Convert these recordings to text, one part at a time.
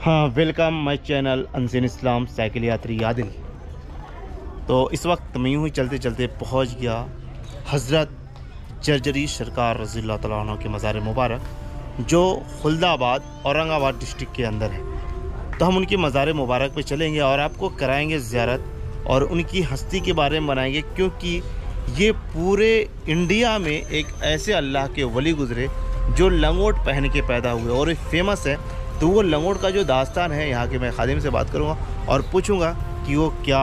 हाँ, welcome my channel unseen Islam cycle यात्री आदिल। तो इस वक्त मैं यूँ ही चलते चलते पहुँच गया हज़रत जर्जरी सरकार रज़ी अल्लाह तआला अन्हु के मज़ार मुबारक, जो खुलदाबाद औरंगाबाद डिस्ट्रिक्ट के अंदर है। तो हम उनके मज़ार मुबारक पे चलेंगे और आपको कराएंगे ज़ियारत और उनकी हस्ती के बारे में बनाएंगे, क्योंकि ये पूरे इंडिया में एक ऐसे अल्लाह के वली गुज़रे जो लंगोट पहन के पैदा हुए और ये फेमस है। तो वो लंगोट का जो दास्तान है, यहाँ के मैं खादिम से बात करूँगा और पूछूंगा कि वो क्या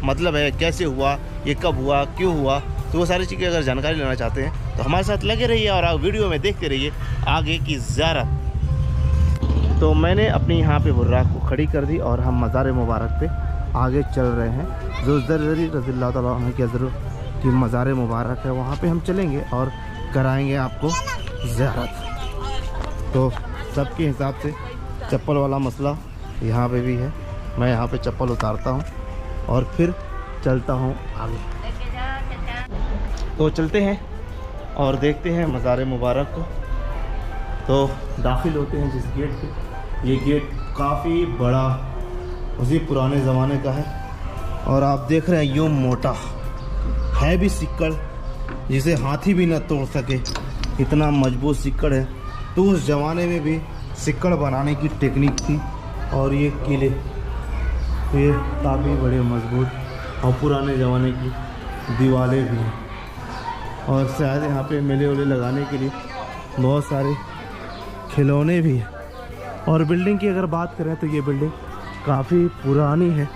मतलब है, कैसे हुआ, ये कब हुआ, क्यों हुआ। तो वो सारी चीज़ें अगर जानकारी लेना चाहते हैं तो हमारे साथ लगे रहिए और आप वीडियो में देखते रहिए आगे की ज़ियारत। तो मैंने अपनी यहाँ पे बुर्राक को खड़ी कर दी और हम मज़ार मुबारक पे आगे चल रहे हैं। जो जर्जरी रज़ी अल्लाह तआला अन्हु के हज़रत की मज़ार मुबारक है, वहाँ पे हम चलेंगे और कराएंगे आपको ज़ियारत। तो सबके हिसाब से चप्पल वाला मसला यहाँ पे भी है। मैं यहाँ पे चप्पल उतारता हूँ और फिर चलता हूँ आगे। तो चलते हैं और देखते हैं मज़ार मुबारक को। तो दाखिल होते हैं जिस गेट से, ये गेट काफ़ी बड़ा उसी पुराने ज़माने का है और आप देख रहे हैं यूँ मोटा है भी सिक्कड़, जिसे हाथी भी न तोड़ सके, इतना मजबूत सिक्कड़ है। तो उस ज़माने में भी सिक्कड़ बनाने की टेक्निक थी। और ये किले तो ये काफ़ी बड़े मजबूत और पुराने ज़माने की दीवारें भी हैं। और शायद यहाँ पे मेले वेले लगाने के लिए बहुत सारे खिलौने भी हैं। और बिल्डिंग की अगर बात करें तो ये बिल्डिंग काफ़ी पुरानी है,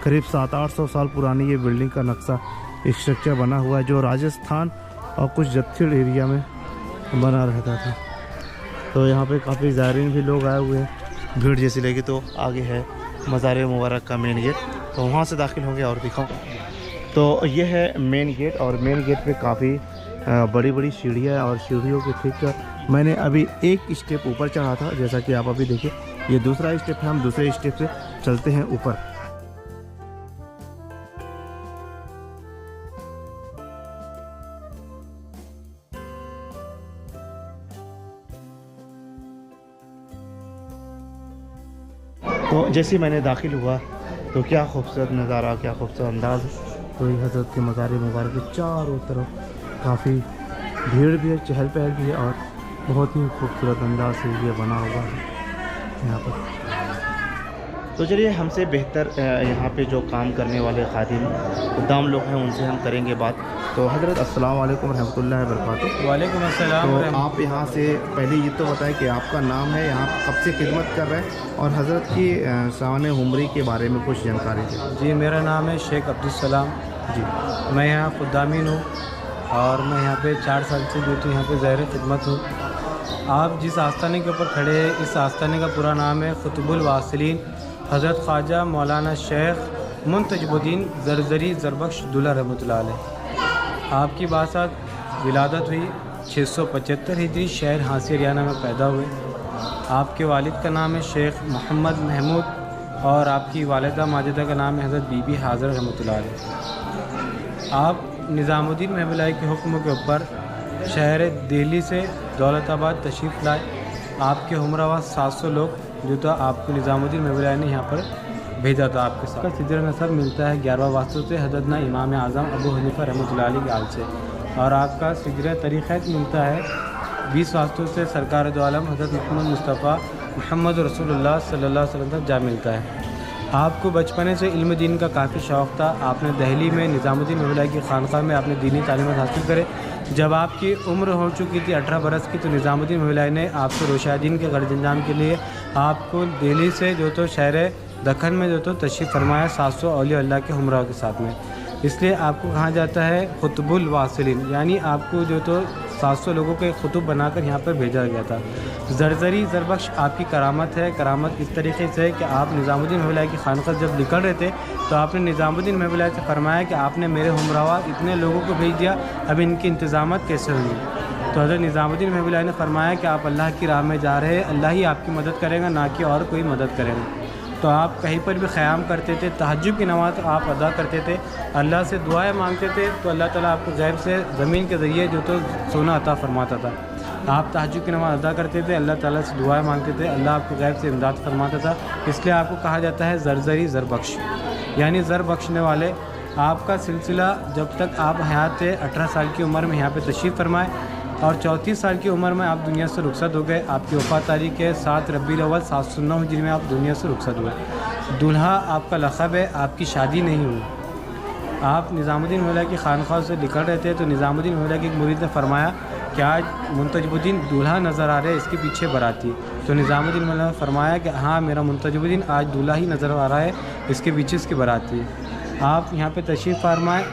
करीब 700-800 साल पुरानी ये बिल्डिंग का नक्शा स्ट्रक्चर बना हुआ है, जो राजस्थान और कुछ जत्थिड़ एरिया में बना रहता था। तो यहाँ पे काफ़ी ज़ायरीन भी लोग आए हुए हैं, भीड़ जैसी लगी। तो आगे है मज़ार मुबारक का मेन गेट, तो वहाँ से दाखिल होंगे और दिखाऊँ। तो ये है मेन गेट और मेन गेट पे काफ़ी बड़ी बड़ी सीढ़ियाँ है और सीढ़ियों के ठीक मैंने अभी एक स्टेप ऊपर चढ़ा था, जैसा कि आप अभी देखिए ये दूसरा स्टेप है। हम दूसरे स्टेप से चलते हैं ऊपर। तो जैसे मैंने दाखिल हुआ तो क्या खूबसूरत नज़ारा, क्या खूबसूरत अंदाज़। तो ये हज़रत के मज़ार मुबारक के चारों तरफ काफ़ी भीड़ भी है, चहल पहल भी है और बहुत ही खूबसूरत अंदाज से ये बना हुआ है यहाँ पर। तो चलिए हमसे बेहतर यहाँ पे जो काम करने वाले खादिम खुद्दाम लोग हैं उनसे हम करेंगे बात। तो हज़रत अस्सलाम वालेकुम रहमतुल्लाहि व बरकातुहू। वालेकुम अस्सलाम। तो आप यहाँ से पहले ये तो बताएं कि आपका नाम है, यहाँ कब से खिदमत कर रहे हैं और हज़रत की शान उम्री के बारे में कुछ जानकारी दें। जी, मेरा नाम है शेख अब्दुलसलाम जी। मैं यहाँ खुद्दामीन हूँ और मैं यहाँ पे 4 साल से ड्यूटी यहाँ पे ज़ाहिर खिदमत हूँ। आप जिस आस्थाने के ऊपर खड़े हैं, इस आस्थाने का पूरा नाम है खुतबुल वासिलीन हज़रत ख्वाजा मौलाना शेख मुंतजबुद्दीन जर्जरी ज़रबख्श दुल्ला रहमतुल्लाह अलैह। आपकी बासात विलादत हुई 675 हिजरी, शहर हांसी हरियाणा में पैदा हुए। आपके वालिद का नाम है शेख मोहम्मद महमूद और आपकी वालिदा माजिदा का नाम है हज़रत बीबी हाजरा रहमतुल्लाह अलैह। आप निज़ामुद्दीन महबूलाई के हुक्म के ऊपर शहर दिल्ली से दौलताबाद तशरीफ़ लाए। आपके हमरावा 700 लोग जो था आपको निज़ामुद्दीन महबूलाई ने यहाँ पर भेजा था आपके साथ। सिदर नसब मिलता है 11वां वास्तु से हज़रत इमाम आज़म अबू हनीफ़ा रहमतुल्लाह अलैह के आल से, और आपका सिदर तरीक़त मिलता है 20 वास्तु से सरकार दो आलम हज़रत मोहम्मद मुस्तफ़ा मोहम्मद रसूलुल्लाह सल्लल्लाहु अलैहि वसल्लम तक जा मिलता है। आपको बचपने से इल्म दीन का काफ़ी शौक़ था। आपने दिल्ली में निज़ामुद्दीन महबूलाई की खानक़ाह में आपने दीनी तालीमात हासिल करे। जब आपकी उम्र हो चुकी थी 18 बरस की, तो निज़ामुद्दीन महबूलाई ने आपको रोशादीन के गर्ज अंजाम के लिए आपको दिल्ली से जो तो शहर दक्खन में जो तो तशरीफ़ फरमाया 700 औलिया अल्लाह के हमराह के साथ में। इसलिए आपको कहा जाता है खुतबुल वासिलीन, यानी आपको जो तो 700 लोगों के खुतब बनाकर यहाँ पर भेजा गया था। जर्जरी ज़रबख्श आपकी करामत है। करामत इस तरीके से है कि आप निज़ामुद्दीन महबूलाई की खानक़ाह जब निकल रहे थे तो आपने निज़ामुद्दीन महबूलाई से फरमाया कि आपने मेरे हमरावा इतने लोगों को भेज दिया, अब इनकी इंतज़ामत कैसे होंगी। तो हज़रत निज़ामुद्दीन महबूलाई ने फरमाया कि आप अल्लाह की राह में जा रहे हैं, अल्लाह ही आपकी मदद करेगा, ना कि और कोई मदद करेगा। तो आप कहीं पर भी क़याम करते थे, तहज्जुद की नमाज़ आप अदा करते थे, अल्लाह से दुआएं मांगते थे, तो अल्लाह ताला आपको गैब से ज़मीन के ज़रिए जो तो सोना अता फरमाता था। आप तहज्जुद की नमाज़ अदा करते थे, अल्लाह ताला से दुआएं मांगते थे, अल्लाह आपको गैब से इमदाद फरमाता था। इसलिए आपको कहा जाता है ज़रज़री ज़रबख्श, यानी ज़र बख्शने वाले। आपका सिलसिला जब तक आप हयात थे 18 साल की उम्र में यहाँ पे तशरीफ़ फरमाए और 34 साल की उम्र में आप दुनिया से रुखसत हो गए। आपकी वफ़ात तारीख़ है 7 रबीउल अव्वल 709 हिजरी में आप दुनिया से रुखसत हुए। दूल्हा आपका लक़ब है, आपकी शादी नहीं हुई। आप निज़ामुद्दीन मौला की खानख्वाह से निकल रहे थे तो निज़ामुद्दीन मौला के एक मुरीद ने फरमाया कि आज मुंतजबुद्दीन दूल्हा नज़र आ रहा है, इसके पीछे बाराती। तो निज़ामुद्दीन मौला ने फरमाया कि हाँ, मेरा मुंतजबुद्दीन आज दूल्हा ही नज़र आ रहा है, इसके पीछे इसकी बाराती। आप यहाँ पे तशरीफ़ फरमाए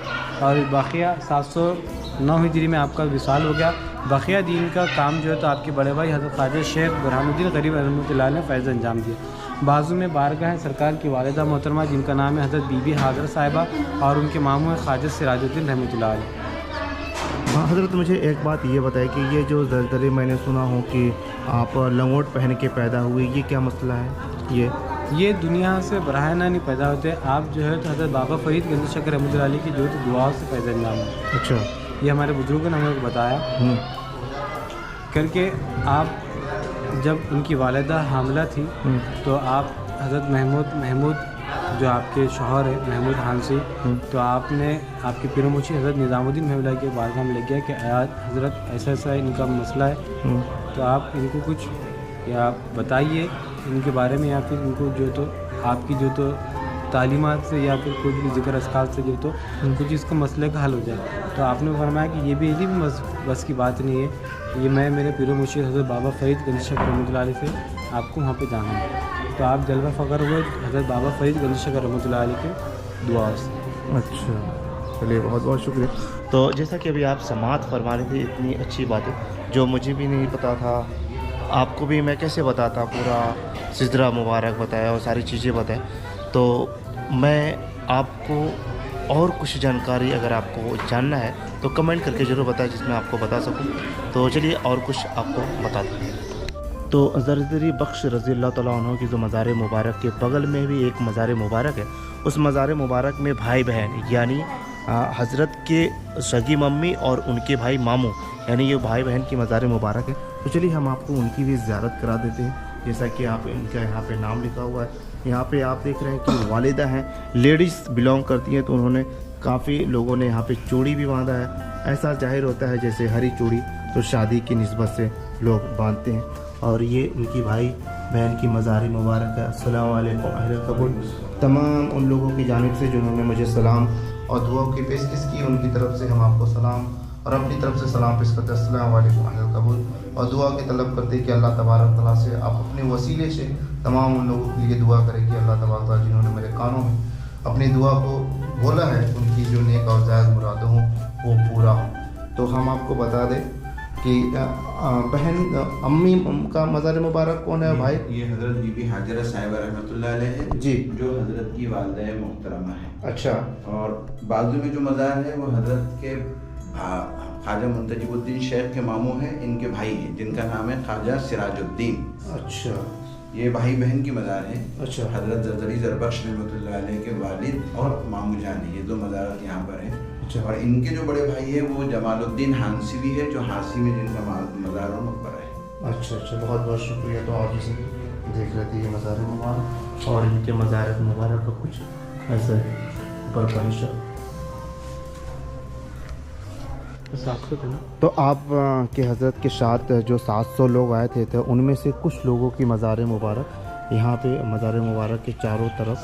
और बाक़िया 709 हिजरी में आपका विसाल हो गया। बक़िया दीन का काम जो है तो आपके बड़े भाई हज़रत ख्वाजा शेख बुरहानुद्दीन ग़रीब रहमतुल्लाह ने फ़ैज़ अंजाम दिया। बाजू में बारगाह है सरकार की वालिदा मोहतरमा जिनका नाम है हज़रत बीबी हाजरा साहिबा और उनके मामू है ख्वाजा सिराजुद्दीन रहमतुल्लाह अलैह। हाँ हज़रत, मुझे एक बात ये बताए कि ये जो ज़रज़री मैंने सुना हो कि आप लंगोट पहन के पैदा हुए, ये क्या मसला है? ये दुनिया से बराहना नहीं पैदा होते। आप जो है तो हज़रत बाबा फ़रीद गंज शकर रहमतुल्लाह अलैह की जो तो दुआओं से पैदा अंजाम है। अच्छा, ये हमारे बुजुर्गों ने हमें बताया करके। आप जब उनकी वालिदा हामला थी तो आप हज़रत महमूद जो आपके शौहर है महमूद हानसी, तो आपने आपके पीर मुर्शिद हज़रत निज़ामुद्दीन महमूद के बारगाह में ले गया कि हज़रत ऐसा ऐसा इनका मसला है, तो आप इनको कुछ या बताइए इनके बारे में, या फिर इनको जो तो आपकी जो तो तालीमात से या फिर कुछ भी ज़िक्र अस्काल से जो तो कुछ इसका मसले का हल हो जाए। तो आपने फरमाया कि ये भी बस की बात नहीं है, ये मैं मेरे पीर मुर्शिद हज़रत बाबा फ़रीद गंज शकर रहमतुल्लाह अलैह से आपको वहाँ पे जाना है। तो आप जलवा फ़ख्र हुए हज़रत बाबा फ़रीद गंज शकर रहमतुल्लाह अलैह के दुआ से। अच्छा, चलिए बहुत बहुत शुक्रिया। तो जैसा कि अभी आप समाअत फरमा रहे थे, इतनी अच्छी बातें जो मुझे भी नहीं पता था, आपको भी मैं कैसे बताता, पूरा सिजरा मुबारक बताया और सारी चीज़ें बताएं। तो मैं आपको और कुछ जानकारी अगर आपको जानना है तो कमेंट करके ज़रूर बताएं, जिसमें आपको बता सकूं। तो चलिए और कुछ आपको बता दूँ। तो ज़रज़री बख्श रज़ी अल्लाह तआला अन्हु की जो मज़ार मुबारक के बगल में भी एक मज़ार मुबारक है, उस मज़ार मुबारक में भाई बहन यानी हज़रत के सगी मम्मी और उनके भाई मामू, यानी ये भाई बहन की मज़ार मुबारक है। तो चलिए हम आपको उनकी भी ज़ियारत करा देते हैं। जैसा कि आप इनका यहाँ पे नाम लिखा हुआ है, यहाँ पे आप देख रहे हैं कि वालिदा हैं, लेडीज़ बिलोंग करती हैं, तो उन्होंने काफ़ी लोगों ने यहाँ पे चूड़ी भी बांधा है। ऐसा जाहिर होता है जैसे हरी चूड़ी तो शादी की निस्बत से लोग बांधते हैं। और ये उनकी भाई बहन की मज़ार मुबारक है। अस्सलाम वालेकुम अहले कबूल, तमाम उन लोगों की जानिब से जिन्होंने मुझे सलाम और दुआ की पेशकश की, उनकी तरफ से हम आपको सलाम और अपनी तरफ से सलाम पेश करते हैं। अस्सलाम वालेकुम अहले कबूल, और दुआ की तलब करते हैं कि अल्लाह तबारक तआला से आप अपने वसीले से तमाम उन लोगों के लिए दुआ करें कि अल्लाह तबारक तआला जिन्होंने मेरे कानों में अपनी दुआ को बोला है, उनकी जो नेक और जायज़ मुरादें हों वो पूरा हो। तो हम आपको बता दें कि बहन अम्मी का मज़ार मुबारक कौन है भाई? ये हज़रत बीबी हाजरा साहिबा रहमतुल्लाह अलैह है जी, जो हज़रत की वालिदा मोहतरमा है। अच्छा, और बाजू में जो मज़ार है वो हज़रत के ख्वाजा मुंतजिबुद्दीन शेख के मामू हैं, इनके भाई हैं जिनका नाम है ख्वाजा सिराजुद्दीन। अच्छा, ये भाई बहन की मज़ार है। अच्छा, हज़रत ज़रज़री ज़रबख्श रहमतुल्लाह अलैह के वालिद और मामू जान है, ये दो मज़ारात यहाँ पर हैं। अच्छा, और इनके जो बड़े भाई हैं वो जमालुद्दीन हांसी भी है, जो हांसी में जिनका मज़ार और मकबरा है। अच्छा, अच्छा, बहुत बहुत शुक्रिया। तो आप इसे देख रहे थे ये मज़ार मुबारक और इनके मज़ार मुबारक का कुछ ऐसा ऊपर का हिस्सा। तो आप के हज़रत के साथ जो 700 लोग आए थे तो उनमें से कुछ लोगों की मज़ार मुबारक यहाँ पे मज़ार मुबारक के चारों तरफ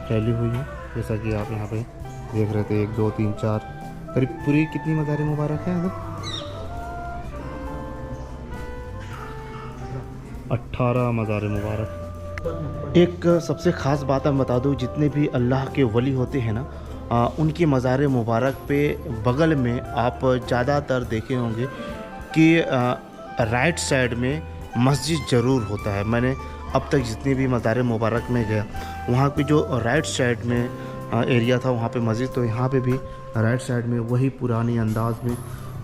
फैली हुई है। जैसा कि आप यहाँ पे देख रहे थे, 1 2 3 4 करीब पूरी कितनी मज़ार मुबारक है? 18 मज़ार मुबारक। एक सबसे ख़ास बात मैं बता दूँ, जितने भी अल्लाह के वली होते हैं ना, उनकी मज़ार मुबारक पे बगल में आप ज़्यादातर देखे होंगे कि राइट साइड में मस्जिद ज़रूर होता है। मैंने अब तक जितनी भी मज़ार मुबारक में गया, वहाँ पे जो राइट साइड में एरिया था वहाँ पे मस्जिद, तो यहाँ पे भी राइट साइड में वही पुरानी अंदाज में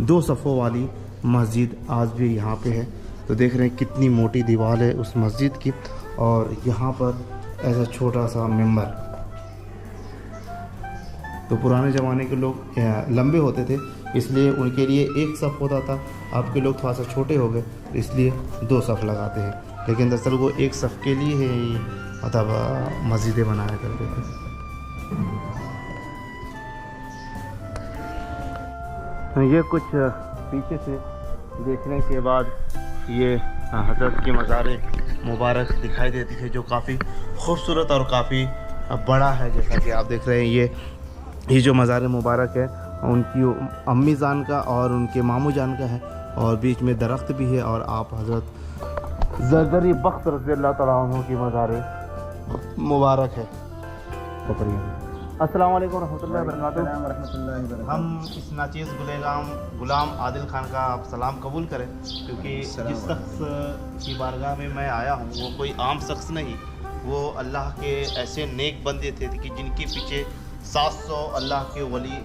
2 सफ़ों वाली मस्जिद आज भी यहाँ पे है। तो देख रहे हैं कितनी मोटी दीवार है उस मस्जिद की, और यहाँ पर ऐसा छोटा सा मिंबर। तो पुराने ज़माने के लोग लंबे होते थे, इसलिए उनके लिए एक सफ़ होता था आपके लोग थोड़ा सा छोटे हो गए तो इसलिए 2 सफ़ लगाते हैं, लेकिन दरअसल वो एक सफ़ के लिए ही मतलब मस्जिदें बनाया करते थे। ये कुछ पीछे से देखने के बाद ये हज़रत की मज़ार मुबारक दिखाई देती है, जो काफ़ी खूबसूरत और काफ़ी बड़ा है। जैसा कि आप देख रहे हैं, ये जो मज़ार मुबारक है उनकी अम्मी जान का और उनके मामू जान का है, और बीच में दरख्त भी है, और आप हज़रत ज़रज़री बख्त रज़ी अल्लाह तआला अन्हु की मज़ार मुबारक है। अस्सलाम वालेकुम रहमतुल्लाहि व बरकातहू। हम इस नाचीज़ गुलाम आदिल खान का आप सलाम कबूल करें, क्योंकि जिस शख्स की बारगाह में मैं आया हूँ वो कोई आम शख्स नहीं, वो अल्लाह के ऐसे नेक बंदे थे कि जिनके पीछे 700 अल्लाह के वली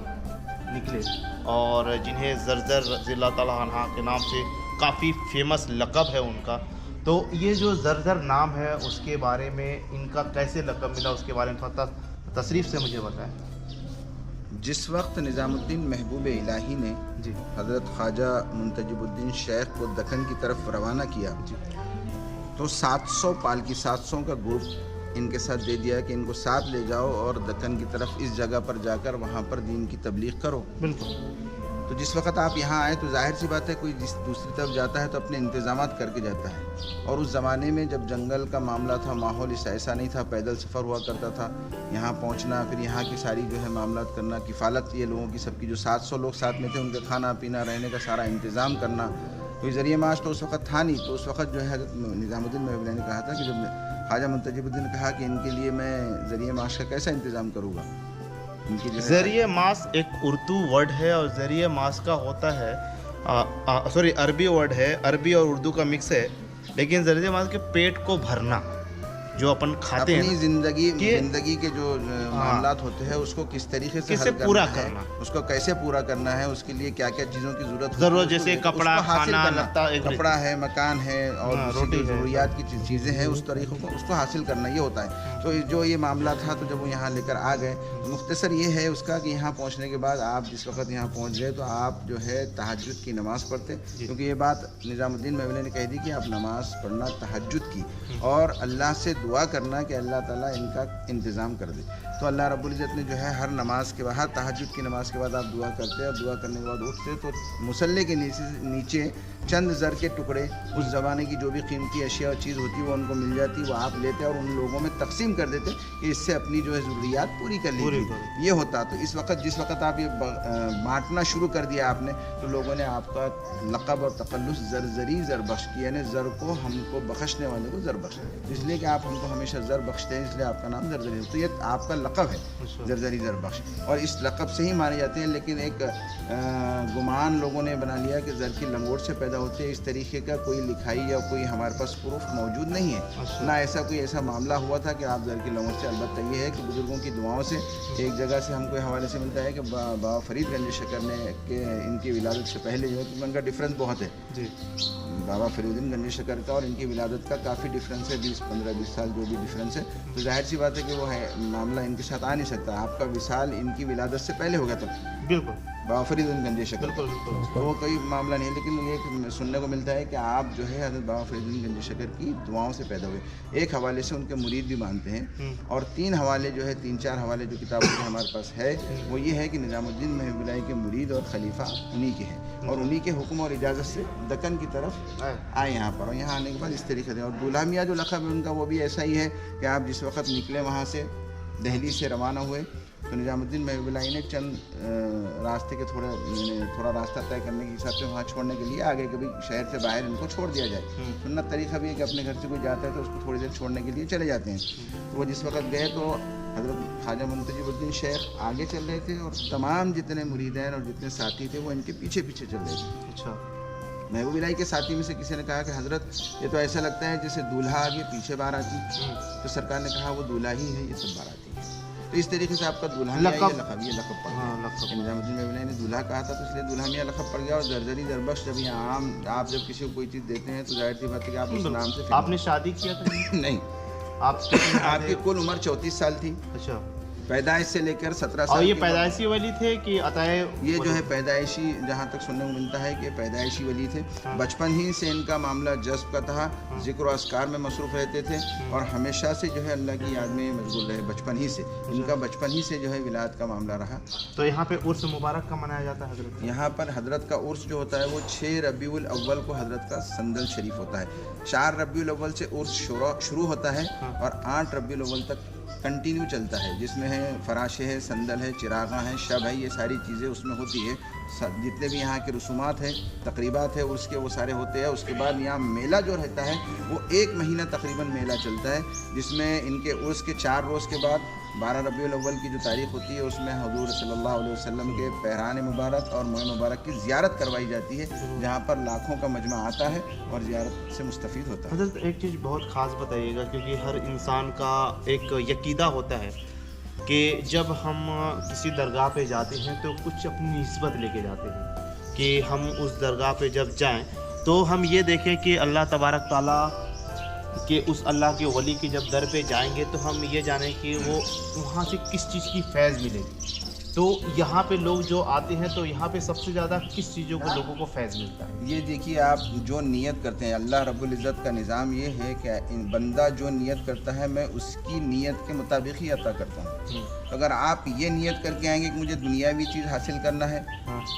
निकले, और जिन्हें ज़रज़र रज़ी अल्लाह तआला अन्हा के नाम से काफ़ी फेमस लक़ब है उनका। तो ये जो ज़रज़र नाम है उसके बारे में, इनका कैसे लक़ब मिला, उसके बारे में थोड़ा तशरीफ़ से मुझे बताएं। जिस वक्त निज़ामुद्दीन महबूब इलाही ने जी हज़रत ख्वाजा मुंतजिबुद्दीन शेख को दक्कन की तरफ रवाना किया, तो 700 पालकी 700 का ग्रुप इनके साथ दे दिया कि इनको साथ ले जाओ और दक्कन की तरफ इस जगह पर जाकर वहाँ पर दीन की तबलीग करो। बिल्कुल। तो जिस वक्त आप यहाँ आए तो जाहिर सी बात है, कोई जिस दूसरी तरफ जाता है तो अपने इंतज़ामात करके जाता है, और उस ज़माने में जब जंगल का मामला था, माहौल इस ऐसा नहीं था, पैदल सफ़र हुआ करता था, यहाँ पहुँचना, फिर यहाँ की सारी जो है मामलात करना, किफ़ालत ये लोगों की सबकी, जो 700 लोग साथ में थे उनका खाना पीना रहने का सारा इंतज़ाम करना, कोई ज़रिए माश तो उस वक्त था नहीं। तो उस वक्त जो है निज़ामुद्दीन महबूब ने कहा था कि जब ख्वाजा मुंतजिबुद्दीन ने कहा कि इनके लिए मैं ज़रिए माश का कैसा इंतज़ाम करूँगा। ज़रिए मास एक उर्दू वर्ड है, और ज़रिए मास का होता है सॉरी अरबी वर्ड है, अरबी और उर्दू का मिक्स है, लेकिन ज़रिए मास के पेट को भरना, जो अपन खाते हैं, अपनी जिंदगी के जो मामलात होते हैं उसको किस तरीके से कैसे पूरा करना, उसको कैसे पूरा करना है, उसके लिए क्या क्या चीज़ों की ज़रूरत, जैसे कपड़ा, खाना, लत्ता, कपड़ा है, मकान है, और रोटी, ज़रूरियात की चीज़ें हैं, उस तरीक़ों को उसको हासिल करना ये होता है। तो जो ये मामला था, तो जब वो यहाँ लेकर आ गए, तो मुख्तसर ये है उसका कि यहाँ पहुँचने के बाद आप जिस वक्त यहाँ पहुँच गए तो आप जो है तहज्जुद की नमाज़ पढ़ते, क्योंकि ये बात निज़ामुद्दीन महबूब ने कह दी कि आप नमाज़ पढ़ना तहज्जुद की, और अल्लाह से दुआ करना कि अल्लाह ताला इनका इंतज़ाम कर दे। तो अल्लाह रब्बुल इज़्ज़त ने जो है हर नमाज के बाद, हर तहज्जुद की नमाज के बाद आप दुआ करते हैं, और दुआ करने के बाद उठते तो मुसल्ले के नीचे चंद ज़र के टुकड़े, उस ज़माने की जो भी कीमती अशिया और चीज़ होती है वो उनको मिल जाती, वो आप लेते और उन लोगों में तकसीम कर देते कि इससे अपनी जो है ज़रूरियात पूरी कर लीजिए, ये होता। तो इस वक्त जिस वक्त आप ये बांटना शुरू कर दिया आपने, तो लोगों ने आपका लक़ब और तक़ल्लुस ज़रज़री ज़रबख्श किया, यानी ज़र को हमको बख्शने वाले को ज़र बख्श, इसलिए कि आप हमको हमेशा ज़र बख्शते हैं, इसलिए आपका नाम ज़रज़री। तो ये आपका लक़ब है ज़रज़री ज़रबख्श, और इस लक़ब से ही माने जाते हैं। लेकिन एक गुमान लोगों ने बना लिया कि ज़र की लंगोट से पैदा होते हैं, इस तरीके का कोई लिखाई या कोई हमारे पास प्रूफ मौजूद नहीं है, ना ऐसा कोई ऐसा मामला हुआ था कि आप ज़र की लंगोट से। अलबत्ता ये है कि बुज़ुर्गों की दुआओं से एक जगह से हमको हवाले से मिलता है कि बाबा फरीद गंज शकर ने के इनकी विलादत से पहले जो है, तो उनका डिफरेंस बहुत है जी, बाबा फरीदुद्दीन गंज शकर का और इनकी विलादत का काफ़ी डिफरेंस है, 15-20 साल जो भी डिफरेंस है। तो जाहिर सी बात है कि वो है मामला इनके साथ आ नहीं सकता। आपका विसाल इनकी विलादत से पहले हो गया था, बिल्कुल, बाबा फरीदुद्दीन गंज शकर, तो वो कोई मामला नहीं है। लेकिन ये सुनने को मिलता है कि आप जो है हज़रत बाबा फरीदुद्दीन गंज शकर की दुआओं से पैदा हुए। एक हवाले से उनके मुरीद भी मानते हैं, और 3 हवाले जो है 3-4 हवाले जो किताबों के हमारे पास है, वो ये है कि निज़ामुद्दीन महबूब इलाही के मुरीद और खलीफा उन्हीं के हैं, और उन्हीं के हुक्म और इजाज़त से दक्कन की तरफ आए यहाँ पर, और यहाँ आने के बाद इस तरीके से। और दूल्हा मियाँ जो लक़ब है उनका, वो भी ऐसा ही है कि आप जिस वक्त निकले वहाँ से दिल्ली से रवाना हुए, तो निज़ामुद्दीन महबूब इलाही ने चंद रास्ते के थोड़ा रास्ता तय करने के हिसाब से वहाँ छोड़ने के लिए आगे कभी शहर से बाहर इनको छोड़ दिया जाए। सुन्नत तरीक़ा भी है कि अपने घर से कोई जाता है तो उसको थोड़ी देर छोड़ने के लिए चले जाते हैं। तो वो जिस वक्त गए तो हज़रत ख्वाजा मुंतजिबुद्दीन शेख आगे चल रहे थे, और तमाम जितने मुरीदैन और जितने साथी थे वो इनके पीछे पीछे चल रहे थे। अच्छा, महबूब इलाही के साथी में से किसी ने कहा कि हज़रत ये तो ऐसा लगता है जैसे दूल्हा आगे पीछे बाराती, तो सरकार ने कहा वो दूल्हा ही है, ये सब बाराती है। तो इस तरीके से आपका दूल्हा मियाँ ये लक़ब पड़ गया। निज़ामुद्दीन महबूब इलाही ने दूल्हा कहा था, तो इसलिए दूल्हा मियाँ लक़ब पड़ गया। और ज़रज़री ज़रबख्श जब यहाँ आम आप जब किसी को कोई चीज़ देते हैं तो जाहिर सी बात है कि आप उस नाम से। आपने शादी किया था? नहीं, आपकी कुल उम्र 34 साल थी। अच्छा, पैदाइश से लेकर 17 और साल ये की पैदाइशी वली थे कि अतः ये जो है पैदाइशी, जहाँ तक सुनने को मिलता है कि पैदाइशी वली थे। बचपन ही से इनका मामला जज्ब का था, जिक्र अस्कार में मसरूफ़ रहते थे और हमेशा से जो है अल्लाह की याद में मशगूल रहे। बचपन ही से इनका बचपन ही से जो है विलायत का मामला रहा। तो यहाँ पे उर्स मुबारक का मनाया जाता है हजरत? यहाँ पर हजरत का उर्स जो होता है वो 6 रबीउल अव्वल को हजरत का संदल शरीफ होता है। 4 रबीउल अव्वल से उर्स शुरू होता है और 8 रबीउल अव्वल तक कंटिन्यू चलता है, जिसमें है फराशे है, संदल है, चिरागा है, शब है, ये सारी चीज़ें उसमें होती है। जितने भी यहाँ के रसूमात हैं, तकरीबात है उसके, वो सारे होते हैं। उसके बाद यहाँ मेला जो रहता है वो 1 महीना तकरीबन मेला चलता है, जिसमें इनके उर्स के 4 रोज़ के बाद 12 रबीउल अव्वल की जो तारीख़ होती है उसमें हुज़ूर सल्लल्लाहु अलैहि वसल्लम के पहरान मुबारक और मोह मुबारक की ज़ियारत करवाई जाती है, जहाँ पर लाखों का मजमा आता है और ज़ियारत से मुस्तफ़ीद होता है। हजरत एक चीज़ बहुत ख़ास बताइएगा, क्योंकि हर इंसान का एक यकीदा होता है कि जब हम किसी दरगाह पे जाते हैं तो कुछ अपनी निस्बत लेके जाते हैं कि हम उस दरगाह पे जब जाएं तो हम ये देखें कि अल्लाह तबारक ताला कि उस अल्लाह के वली के जब दर पे जाएंगे तो हम ये जानें कि वो वहाँ से किस चीज़ की फैज़ मिलेगी। तो यहाँ पे लोग जो आते हैं तो यहाँ पे सबसे ज़्यादा किस चीज़ों को लोगों को फैज़ मिलता है? ये देखिए, आप जो नियत करते हैं, अल्लाह रब्बुल इज़्ज़त का निज़ाम ये है कि बंदा जो नियत करता है मैं उसकी नियत के मुताबिक ही अता करता हूँ। अगर आप ये नियत करके आएंगे कि मुझे दुनियावी चीज़ हासिल करना है,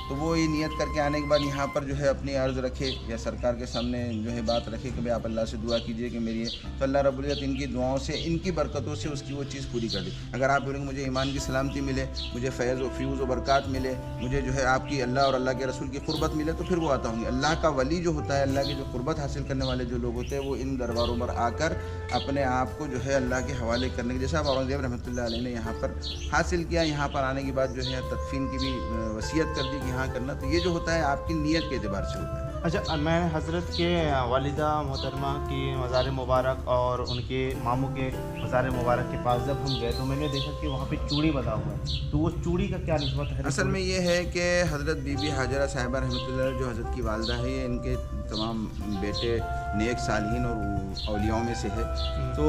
तो वो ये नियत करके आने के बाद यहाँ पर जो है अपनी अर्ज़ रखे या सरकार के सामने जो है बात रखे कि भाई आप अल्लाह से दुआ कीजिए कि मेरी, तो अल्लाह रब्बुल इज़्ज़त इनकी दुआओं से, इनकी बरकतों से उसकी वो चीज़ पूरी कर दी। अगर आप बोलेंगे मुझे ईमान की सलामती मिले, मुझे फैज़ व फ्यूज़ व बरक़ात मिले, मुझे जो है आपकी अल्लाह और अल्लाह के रसूल की क़ुर्बत मिले, तो फिर वो आता होंगे। अल्लाह का वली जो होता है, अल्लाह की जो क़ुर्बत हासिल करने वाले जो लोग होते हैं, वो इन दरबारों पर आकर अपने आप को जो है अल्लाह के हवाले करने के, जैसा औरंगज़ेब रहमतुल्लाह अलैह ने यहाँ पर हासिल किया, यहाँ पर आने के बाद जो है तदफीन की भी वसीयत कर दी कि यहाँ करना। तो ये जो होता है आपकी नीयत के एतबार से होता है। अच्छा, मैं हज़रत के वालिदा मोहतरमा की मज़ार मुबारक और उनके मामू के मज़ार मुबारक के पास जब हम गए तो मैंने देखा कि वहाँ पे चूड़ी बना हुआ है, तो वो चूड़ी का क्या निस्बत है? असल में ये है कि हज़रत बीबी हाजरा साहिबा रहमतुल्लाह जो हज़रत की वालदा है, ये इनके तमाम बेटे नेक सालिहीन और औलियाओं में से है। तो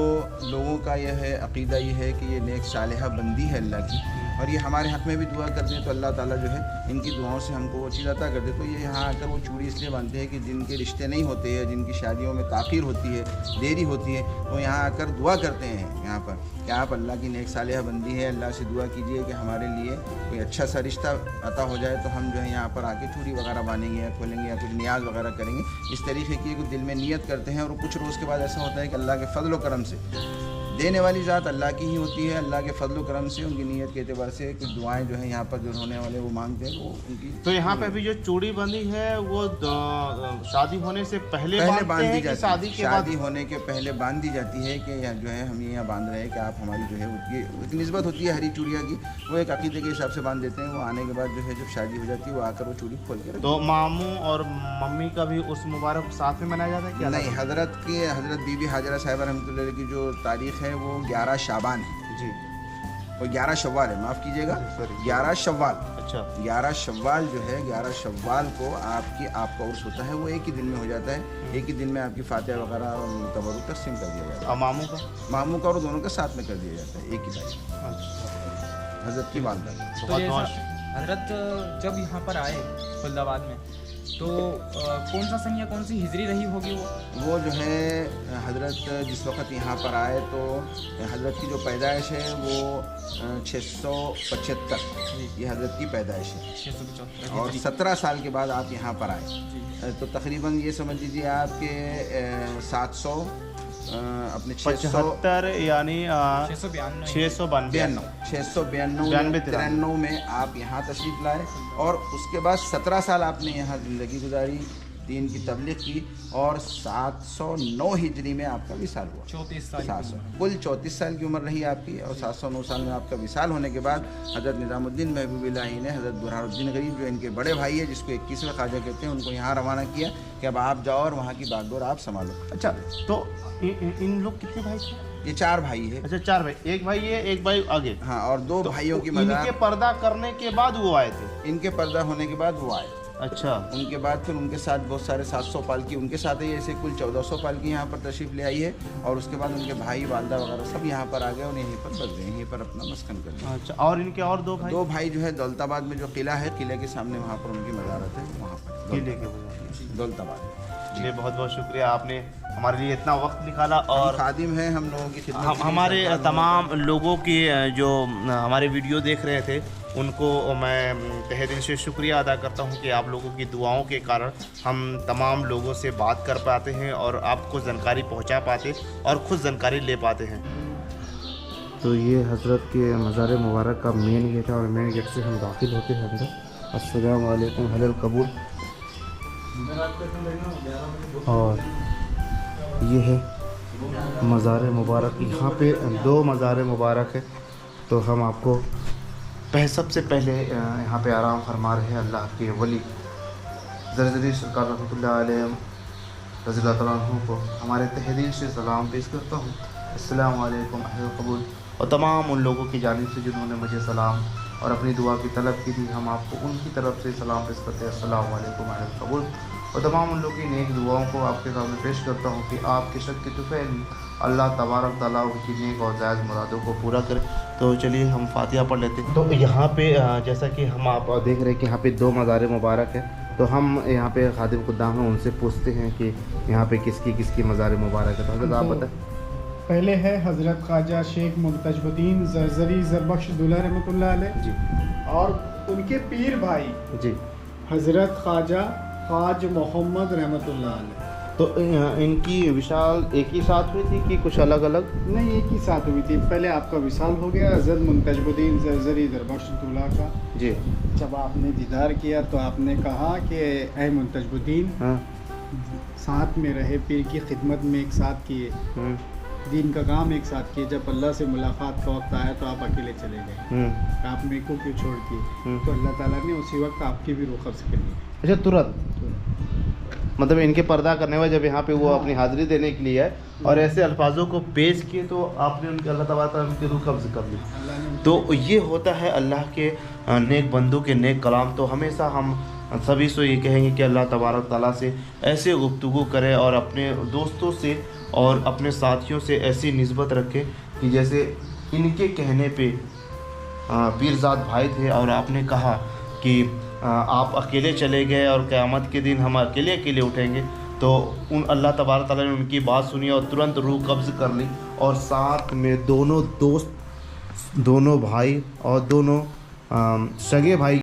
लोगों का यह है, अक़ीदा ये है कि ये नेक सालिहा बंदी है अल्लाह की, और ये हमारे हक़ में भी दुआ करते हैं, तो अल्लाह ताला जो है इनकी दुआओं से हमको वो चीज़ अता कर दे। तो ये यहाँ आकर वो चूड़ी इसलिए बांधते हैं कि जिनके रिश्ते नहीं होते हैं, जिनकी शादियों में ताख़ीर होती है, देरी होती है, वो यहाँ आकर दुआ करते हैं यहाँ पर कि आप अल्लाह की नेक सालिहा बंदी है, अल्लाह से दुआ कीजिए कि हमारे लिए कोई अच्छा सा रिश्ता अता हो जाए, तो हम जो है यहाँ पर आके चूड़ी वगैरह बांधेंगे या खोलेंगे या कुछ नियाज वगैरह करेंगे। इस तरीके की कुछ दिल में नियत करते हैं, और कुछ रोज़ के बाद ऐसा होता है कि अल्लाह के फजल व करम से, देने वाली ज़ात अल्लाह की ही होती है, अल्लाह के फजल व करम से उनकी नीयत के एतबार से कुछ दुआएं जो है यहाँ पर जो होने वाले वो मांगते हैं, वो उनकी। तो यहाँ पे अभी जो चूड़ी बंदी है वो शादी होने से पहले बांध दी जाती है, शादी के बाद होने के पहले बांध दी जाती है कि जो है हम ये यहाँ बांध रहे हैं कि आप हमारी जो है ये एक निस्बत होती है हरी चूड़िया की, वो एक अकीदे के हिसाब से बांध देते हैं। वो आने के बाद जो है जब शादी हो जाती है वो आकर वो चूड़ी खोल के। तो मामू और मम्मी का भी उस मुबारक साथ में मनाया जाता है क्या? नहीं, हज़रत बीबी हाजरा साहिबा रहमतुल्लाह की जो तारीख़ है वो 11 शाबान है जी, वो 11 शव्वाल है, माफ़ कीजिएगा, 11 शव्वाल। अच्छा, 11 शव्वाल जो है, 11 शव्वाल को आपका उर्स होता है, वो एक ही दिन में हो जाता है। एक ही दिन में आपकी फातिहा वगैरह तबरुक तक़सीम कर दिया जाता है। और मामू का और दोनों का साथ में कर दिया जाता है एक ही तारीख। हज़रत की वालदा। तो हज़रत जब यहाँ पर आए खुलदाबाद में, तो कौन सा सन या कौन सी हिजरी रही होगी वो जो है हज़रत जिस वक़्त यहाँ पर आए तो हज़रत की जो पैदाइश है वो 675, ये हज़रत की पैदाइश है, 675, और 17 साल के बाद आप यहाँ पर आए, तो तकरीबन ये समझ लीजिए आपके 700 अपने 75 यानी 692 में आप यहाँ तशरीफ़ लाए, और उसके बाद 17 साल आपने यहाँ ज़िंदगी गुजारी, दीन की तबलीग की, और 709 हिजरी में आपका विसाल हुआ। 34 साल, 700 कुल 34 साल की उम्र रही आपकी, और 709 साल में आपका विसाल होने के बाद हज़रत निज़ामुद्दीन महबूबिल्लाही ने हज़रत बुरहानुद्दीन गरीब जो इनके बड़े भाई है, जिसको 21वें ख्वाजा कहते हैं, उनको यहाँ रवाना किया कि अब आप जाओ और वहाँ की बागडोर आप संभालो। अच्छा, तो इन लोग कितने भाई थे? ये 4 भाई है। अच्छा, 4 भाई, एक भाई है, एक भाई आगे। हाँ, और 2 भाइयों की इनके पर्दा करने के बाद वो आए थे। इनके पर्दा होने के बाद वो आए। अच्छा। उनके बाद फिर उनके साथ बहुत सारे 700 पालकी उनके साथ ही, ऐसे कुल 1400 पालकी यहाँ पर तशरीफ़ ले आई है। और उसके बाद उनके भाई वालदा वगैरह सब यहाँ पर आ गए और यहीं पर बस गए, यहीं पर अपना मस्कन कर लिया। अच्छा, और इनके और दो भाई जो है दौलताबाद में जो किला है, किले के सामने वहाँ पर उनकी मज़ारत है, वहाँ पर किले के बजाय दौलताबाद। चलिए, बहुत बहुत शुक्रिया, आपने हमारे लिए इतना वक्त निकाला। और खादिम है हम लोगों की खिदमत, हमारे तमाम लोगों की जो हमारे वीडियो देख रहे थे उनको मैं तहे दिल से शुक्रिया अदा करता हूं कि आप लोगों की दुआओं के कारण हम तमाम लोगों से बात कर पाते हैं और आपको जानकारी पहुंचा पाते और ख़ुद जानकारी ले पाते हैं। तो ये हज़रत के मज़ार मुबारक का मेन गेट है और मेन गेट से हम दाखिल होते हैं अंदर। अस्सलाम वालेकुम, हलल कबूल। और ये है मज़ार मुबारक, यहाँ पे 2 मज़ार मुबारक है। तो हम आपको सबसे पहले यहाँ पे आराम फरमा रहे हैं अल्लाह के वली ज़रज़री सरकार रहमतुल्लाह अलैहि रज़ी अल्लाह तआला अन्हु को हमारे तहे दिल से सलाम पेश करता हूँ। अस्सलाम वालेकुम अहल कबूल। और तमाम उन लोगों की जानिब से जिन्होंने मुझे सलाम और अपनी दुआ की तलब की थी, हम आपको उनकी तरफ से सलाम पेश करते हैं। अस्सलाम वालेकुम अहल कबूल। और तमाम उन लोगों की नेक दुआओं को आपके सामने पेश करता हूँ कि आपके शक की तुफ़ैल अल्लाह तबारक तआला उनकी नेक और जायज़ मुरादों को पूरा करे। तो चलिए हम फातिहा पढ़ लेते हैं। तो यहाँ पे जैसा कि हम आप देख रहे हैं कि यहाँ पे 2 मज़ार मुबारक है। तो हम यहाँ पे खादिम खुद्दाम हैं, उनसे पूछते हैं कि यहाँ पे किसकी मज़ार मुबारक है। तो हज़रत आप बताएं। पहले है हज़रत ख्वाजा शेख मुंतजबुद्दीन ज़रज़री ज़रबख्श दुल्हा रहमतुल्लाह अलैह जी, और उनके पीर भाई जी, हज़रत ख्वाजा ख्वाज मोहम्मद रहमतुल्लाह अलैह। तो इनकी विशाल एक ही साथ हुई थी कि कुछ अलग अलग? नहीं, एक ही साथ हुई थी। पहले आपका विसाल हो गया हज़रत मुंतजबुद्दीन ज़रज़री ज़रबख्श दुल्हा का। जी। जब आपने दीदार किया तो आपने कहा कि ऐ मुंतजबुद्दीन, हाँ। साथ में रहे, पीर की खिदमत में एक साथ किए, दीन का काम एक साथ किए। जब अल्लाह से मुलाकात का वक्त आया तो आप अकेले चले गए, आप मेरे को क्यों छोड़ दिए? तो अल्लाह ताला ने उसी वक्त आपकी भी रूह कब्ज़ कर ली। अच्छा, तुरंत मतलब इनके पर्दा करने वाले जब यहाँ पे वो अपनी हाज़िरी देने के लिए आए और ऐसे अल्फाजों को पेश किए तो आपने उनके अल्लाह तबारक तआला उनकी रूह कब्ज़ कर ली। तो ये होता है अल्लाह के नेक बंदों के नेक कलाम। तो हमेशा हम सभी से ये कहेंगे कि अल्लाह तबारक तआला से ऐसे गुफ्तगू करें और अपने दोस्तों से और अपने साथियों से ऐसी निस्बत रखें कि जैसे इनके कहने पे पीरज़ाद भाई थे और आपने कहा कि आप अकेले चले गए और क़यामत के दिन हम अकेले उठेंगे। तो उन अल्लाह तबारक तआला ने उनकी बात सुनी और तुरंत रूह कब्ज़ कर ली और साथ में दोनों दोस्त, दोनों भाई और दोनों सगे भाई